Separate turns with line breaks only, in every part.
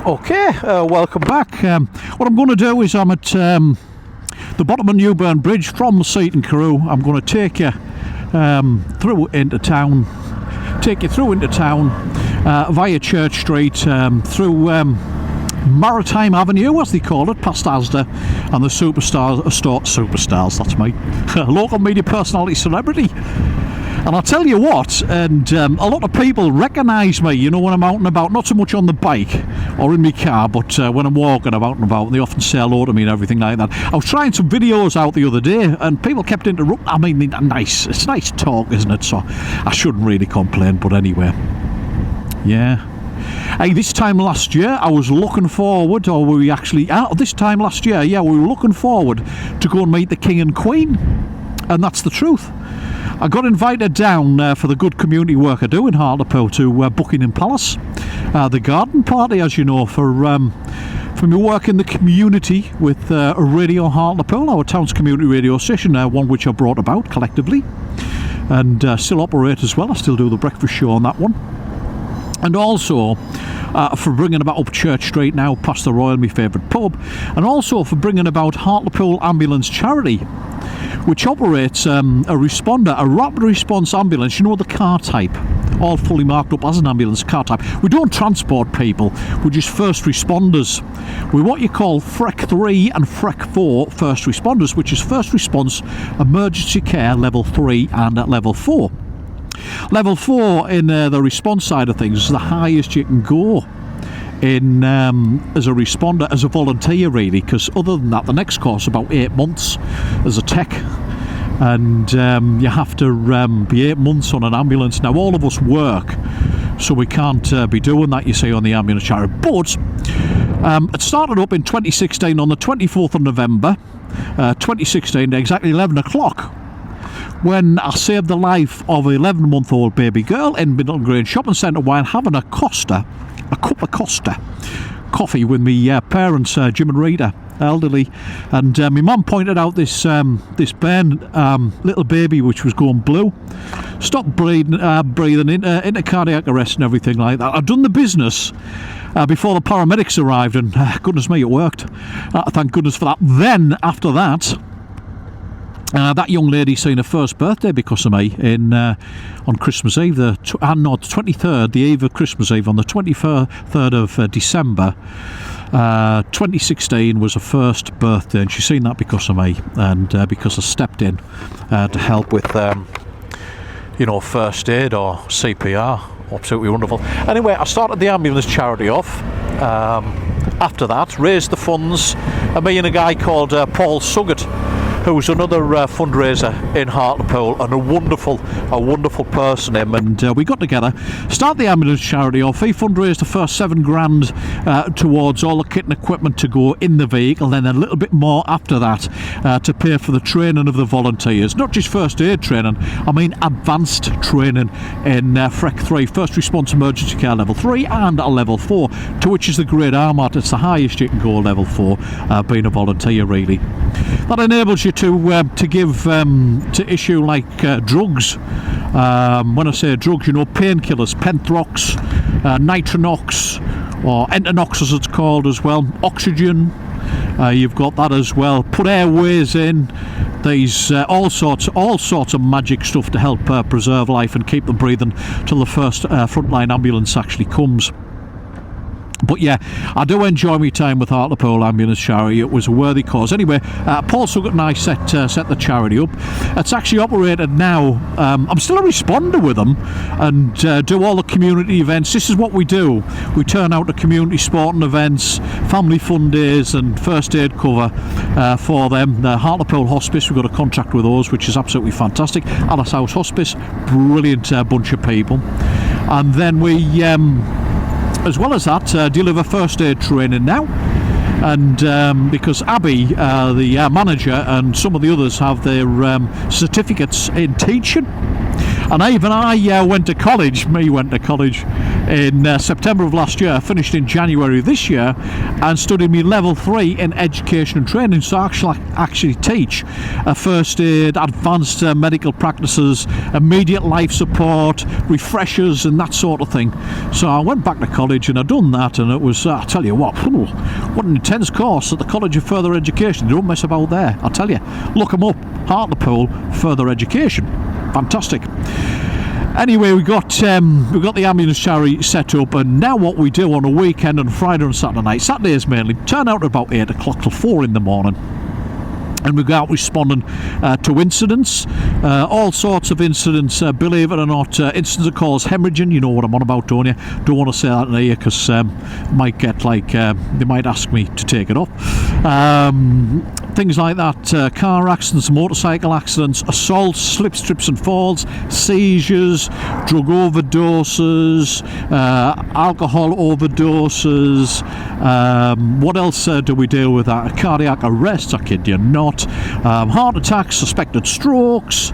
Okay, welcome back. What I'm going to do is I'm at the bottom of Newburn Bridge from the seat and crew. I'm going to take you through into town via Church Street, through Maritime Avenue, as they call it, past Asda, and the superstars, that's me, local media personality celebrity. And I'll tell you what, and a lot of people recognise me, you know, when I'm out and about, not so much on the bike or in my car, but when I'm walking about and about, and they often say hello to me and everything like that. I was trying some videos out the other day, and people kept interrupting. I mean, it's nice talk, isn't it? So I shouldn't really complain, but anyway. Yeah. Hey, this time last year, I was looking forward, or were we actually, this time last year, yeah, we were looking forward to go and meet the King and Queen, and that's the truth. I got invited down for the good community work I do in Hartlepool to Buckingham Palace, the garden party, as you know, for me work in the community with Radio Hartlepool, our town's community radio station, one which I brought about collectively, and still operate as well. I still do the breakfast show on that one. And also for bringing about up Church Street now, past the Royal, my favourite pub, and also for bringing about Hartlepool Ambulance Charity, which operates a responder, a rapid response ambulance, you know, the car type, all fully marked up as an ambulance car type. We don't transport people, we're just first responders. We're what you call FREC 3 and FREC 4 first responders, which is first response emergency care level 3 and level 4. Level 4 in the response side of things is the highest you can go in as a responder, as a volunteer, really, because other than that, the next course about 8 months as a tech, and you have to be 8 months on an ambulance. Now, all of us work, so we can't be doing that, you see, on the ambulance charity. But it started up in 2016 on the 24th of November 2016, exactly 11 o'clock, when I saved the life of an 11-month-old baby girl in Middleton Grange Shopping Centre while having a cup of Costa coffee with me parents, Jim and Rita, elderly, and my mum pointed out this burn little baby which was going blue, stopped breathing into cardiac arrest and everything like that. I'd done the business before the paramedics arrived, and goodness me, it worked. Thank goodness for that. Then after that, that young lady seen her first birthday because of me on Christmas Eve, the 23rd, the eve of Christmas Eve, on the 23rd of December 2016 was her first birthday, and she seen that because of me, and because I stepped in to help with first aid or CPR. Absolutely wonderful. Anyway, I started the ambulance charity off. After that, raised the funds, and me and a guy called Paul Suggett, who's another fundraiser in Hartlepool, and a wonderful person, him, and we got together, started the ambulance charity off. He fundraised the first £7,000 towards all the kit and equipment to go in the vehicle, then a little bit more after that to pay for the training of the volunteers, not just first aid training, I mean advanced training in FREC 3, first response emergency care level 3 and a level 4, to which is the grade I'm at. It's the highest you can go, level 4, being a volunteer, really. That enables you to give to issue like drugs. When I say drugs, you know, painkillers, Penthrox, Nitronox, or Entonox as it's called as well, oxygen. You've got that as well. Put airways in. These all sorts of magic stuff to help preserve life and keep them breathing till the first frontline ambulance actually comes. But yeah, I do enjoy my time with Hartlepool Ambulance Charity. It was a worthy cause. Anyway, Paul Suggett and I set the charity up. It's actually operated now. I'm still a responder with them, and do all the community events. This is what we do. We turn out to community sporting events, family fun days, and first aid cover for them. The Hartlepool Hospice, we've got a contract with those, which is absolutely fantastic. Alice House Hospice, brilliant bunch of people. And then we... as well as that, deliver first aid training now, and because Abby, the manager, and some of the others have their certificates in teaching, And even I went to college in September of last year, finished in January of this year, and studied me level 3 in education and training. So I actually teach first aid, advanced medical practices, immediate life support, refreshers and that sort of thing. So I went back to college and I'd done that, and it was, I tell you what an intense course at the College of Further Education. You don't mess about there, I tell you. Look them up, Hartlepool Further Education. Fantastic. Anyway, we got the ambulance chariot set up, and now what we do on a weekend and Friday and Saturday night, Saturdays mainly, turn out at about 8 o'clock till 4 in the morning. And we go out responding to incidents, all sorts of incidents, believe it or not, incidents that cause hemorrhaging. You know what I'm on about, don't you? Don't want to say that in here because might get like, they might ask me to take it off. Things like that, car accidents, motorcycle accidents, assaults, slips, trips and falls, seizures, drug overdoses, alcohol overdoses. What else do we deal with that? Cardiac arrests, I kid you not. Heart attacks, suspected strokes,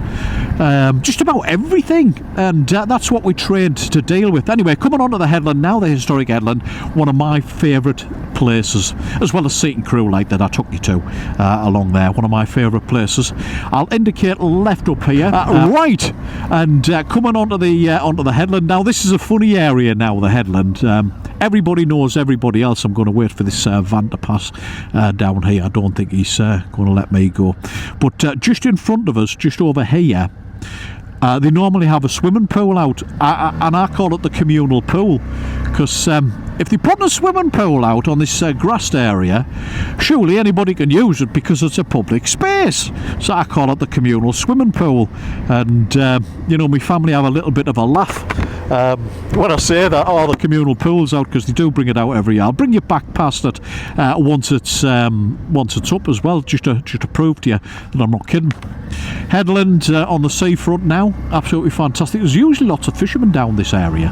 just about everything, and that's what we trained to deal with. Anyway, coming on to the headland now, the Historic Headland, one of my favourite places, as well as Seat and Crew Light that I took you to along there, one of my favourite places. I'll indicate left up here, right, and coming onto the headland. Now this is a funny area now, the headland. Everybody knows everybody else. I'm going to wait for this van to pass down here. I don't think he's going to let me go. But just in front of us, just over here, they normally have a swimming pool out, and I call it the communal pool, because if they put a swimming pool out on this grassed area, surely anybody can use it because it's a public space. So I call it the communal swimming pool. And you know, my family have a little bit of a laugh when I say that, the communal pool's out, because they do bring it out every year. I'll bring you back past it once it's up as well, just to prove to you that I'm not kidding. Headland on the seafront now, absolutely fantastic. There's usually lots of fishermen down this area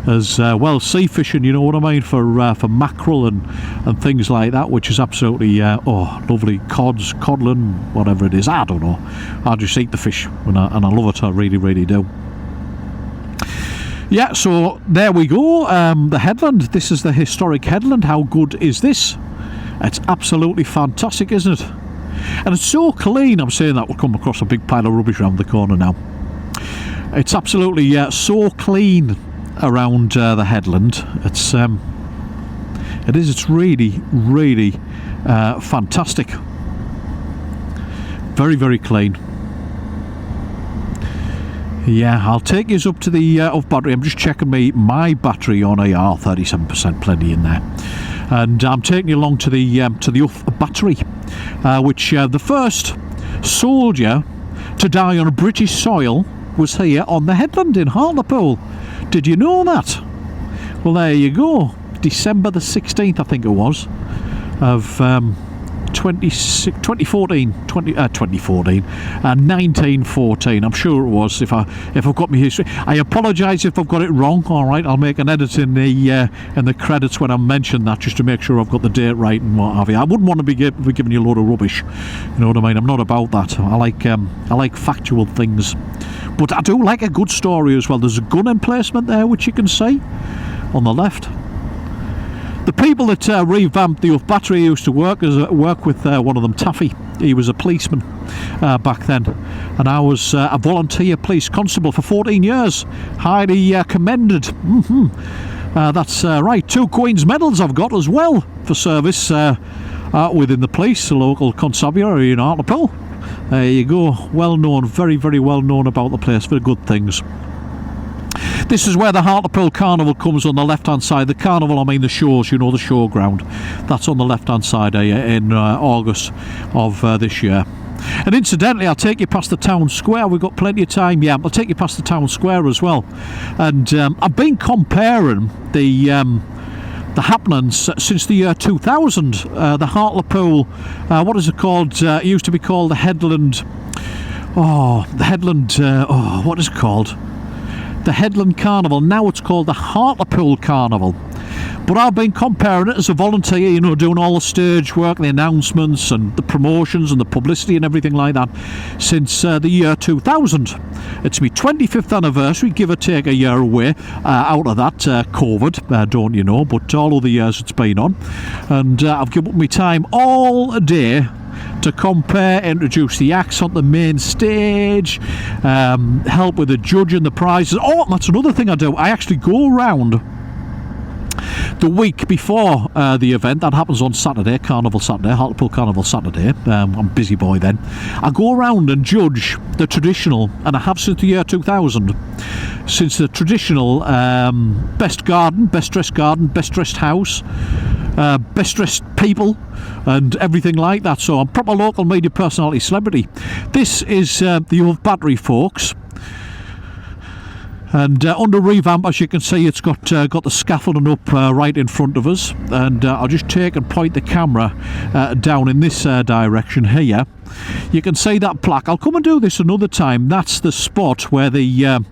as well, sea fishing, you know what I mean, for mackerel and things like that, which is absolutely lovely. Codlin, whatever it is, I don't know. I just eat the fish and I love it, I really, really do. Yeah, so there we go, the headland. This is the Historic Headland. How good is this? It's absolutely fantastic, isn't it? And it's so clean. I'm saying that we'll come across a big pile of rubbish around the corner now. It's absolutely so clean around the headland. It's really, really fantastic. Very, very clean. Yeah, I'll take you up to the off battery. I'm just checking my battery on here. 37%, plenty in there. And I'm taking you along to the off battery, which the first soldier to die on British soil was here on the headland in Hartlepool. Did you know that? Well, there you go. December the 16th, I think it was, of 1914. I'm sure it was. If I've got my history, I apologise if I've got it wrong. All right, I'll make an edit in the credits when I mention that, just to make sure I've got the date right and what have you. I wouldn't want to be giving you a load of rubbish. You know what I mean? I'm not about that. I like factual things, but I do like a good story as well. There's a gun emplacement there, which you can see on the left. The people that revamped the Uff Battery used to work with one of them, Taffy. He was a policeman back then, and I was a volunteer police constable for 14 years. Highly commended. That's right. 2 Queen's medals I've got as well for service within the police, the local constabulary in Hartlepool. There you go. Well known, very, very well known about the place for good things. This is where the Hartlepool Carnival comes on the left-hand side. The carnival, I mean the shows, you know, the showground. That's on the left-hand side here in August of this year. And incidentally, I'll take you past the town square. We've got plenty of time. Yeah, I'll take you past the town square as well. And I've been comparing the happenings since the year 2000. The Hartlepool, what is it called? It used to be called the Headland. What is it called? The Headland Carnival. Now it's called the Hartlepool Carnival. But I've been comparing it as a volunteer, you know, doing all the stage work, the announcements and the promotions and the publicity and everything like that since the year 2000. It's my 25th anniversary, give or take a year away out of that COVID, don't you know, but all of the years it's been on. And I've given up my time all day to compare, introduce the acts on the main stage, help with the judging, the prizes. Oh, that's another thing I do. I actually go around the week before the event. That happens on Saturday, Carnival Saturday, Hartlepool Carnival Saturday. I'm a busy boy then. I go around and judge the traditional, and I have since the year 2000, since the traditional best garden, best dressed house, best dressed people and everything like that. So I'm proper local media personality celebrity. This is the Old Battery, folks. And under revamp, as you can see, it's got the scaffolding up right in front of us. And I'll just take and point the camera down in this direction here. You can see that plaque. I'll come and do this another time. That's the spot where the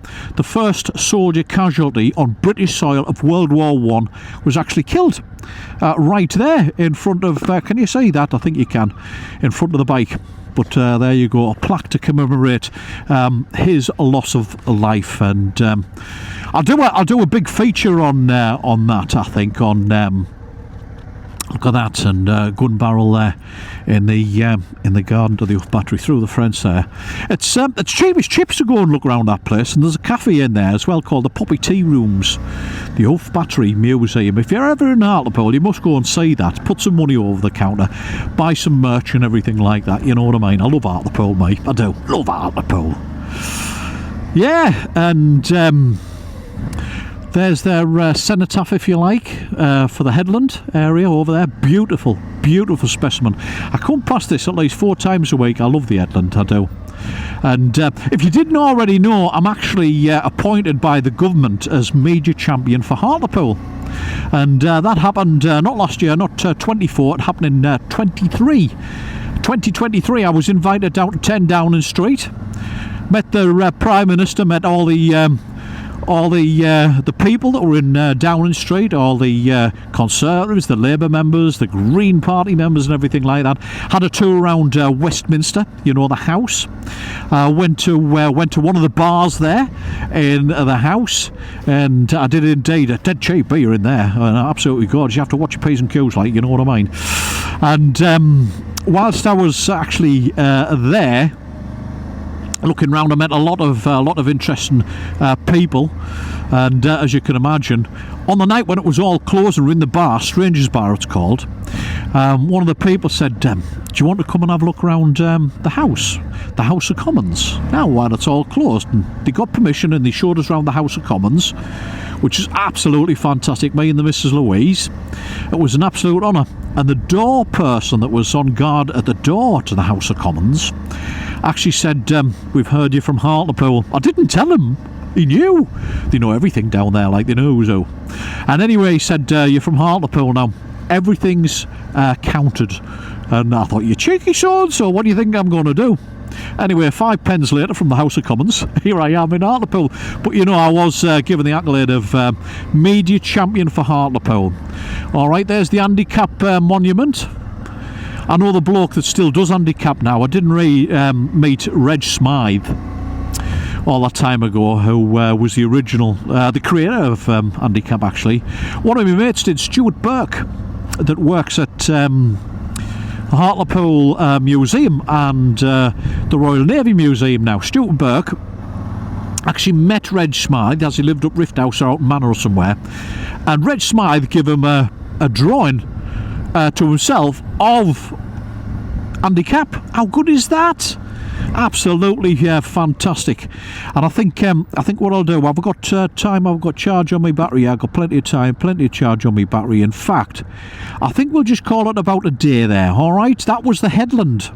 first soldier casualty on British soil of World War I was actually killed. Right there in front of, can you see that? I think you can, in front of the bike. But there you go, a plaque to commemorate his loss of life. And I'll do a big feature on that, I think, on look at that, and gun barrel there in the garden to the Off Battery through the fence there. It's cheap as chips to go and look around that place, and there's a cafe in there as well called the Poppy Tea Rooms, the Off Battery Museum. If you're ever in Hartlepool, you must go and see that. Put some money over the counter, buy some merch and everything like that. You know what I mean? I love Hartlepool, mate. I do love Hartlepool. Yeah, and there's their cenotaph, if you like, for the Headland area over there. Beautiful, beautiful specimen. I come past this at least 4 times a week. I love the Headland, I do. And if you didn't already know, I'm actually appointed by the government as Media Champion for Hartlepool. And that happened not last year, not 24, it happened in 2023. I was invited down to 10 Downing Street. Met the Prime Minister, met all the people that were in Downing Street, all the Conservatives, the Labour members, the Green Party members and everything like that. Had a tour around Westminster, you know, the House. Went to one of the bars there in the House, and I did indeed a dead cheap beer in there. Absolutely gorgeous. You have to watch your P's and Q's, like, you know what I mean. And whilst I was actually there, looking round, I met a lot of interesting people, and as you can imagine, on the night when it was all closed and we're in the bar, Strangers Bar it's called, one of the people said, do you want to come and have a look around the House of Commons? Now, while it's all closed, and they got permission and they showed us around the House of Commons, which is absolutely fantastic, me and the Mrs. Louise. It was an absolute honour. And the door person that was on guard at the door to the House of Commons actually said, we've heard you from Hartlepool. I didn't tell him. He knew. They know everything down there, like they know who's. And anyway, he said, you're from Hartlepool now. Everything's counted. And I thought, you cheeky so-and-so, what do you think I'm going to do? Anyway, 5 pence later from the House of Commons, here I am in Hartlepool. But you know, I was given the accolade of Media Champion for Hartlepool. Alright, there's the handicap monument. I know the bloke that still does handicap now. I didn't meet Reg Smythe all that time ago, who was the original, the creator of handicap, actually. One of my mates did, Stuart Burke, that works at Hartlepool Museum and the Royal Navy Museum now. Stuart Burke actually met Reg Smythe as he lived up Rift House or out in Manor or somewhere, and Reg Smythe gave him a drawing to himself of handicap. How good is that? Absolutely, yeah, fantastic. And I think what I'll do, I've got time, I've got charge on my battery, I've got plenty of time, plenty of charge on my battery. In fact, I think we'll just call it about a day there. All right, that was the Headland.